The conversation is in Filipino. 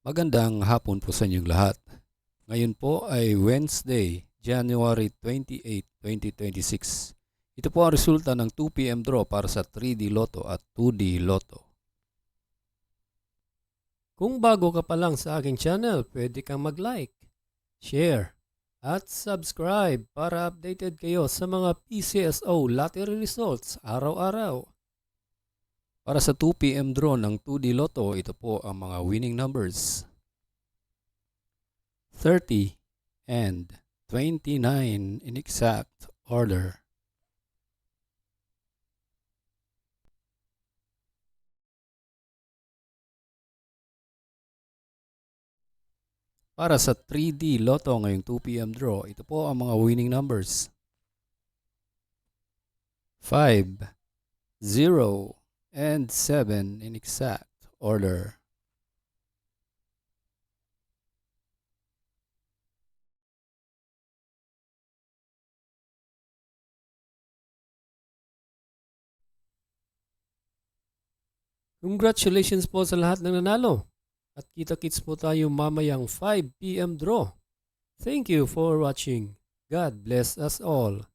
Magandang hapon po sa inyong lahat. Ngayon po ay Wednesday, January 28, 2026. Ito po ang resulta ng 2 p.m. draw para sa 3D Lotto at 2D Lotto. Kung bago ka pa lang sa aking channel, pwede kang mag-like, share, at subscribe para updated kayo sa mga PCSO lottery results araw-araw. Para sa 2 p.m. draw ng 2D Lotto, ito po ang mga winning numbers. 30 and 29 in exact order. Para sa 3D Lotto ngayong 2 p.m. draw, ito po ang mga winning numbers. 5, 0, and 7 in exact order. Congratulations po sa lahat ng nanalo. At kita-kits po tayo mamayang 5 p.m. draw. Thank you for watching. God bless us all.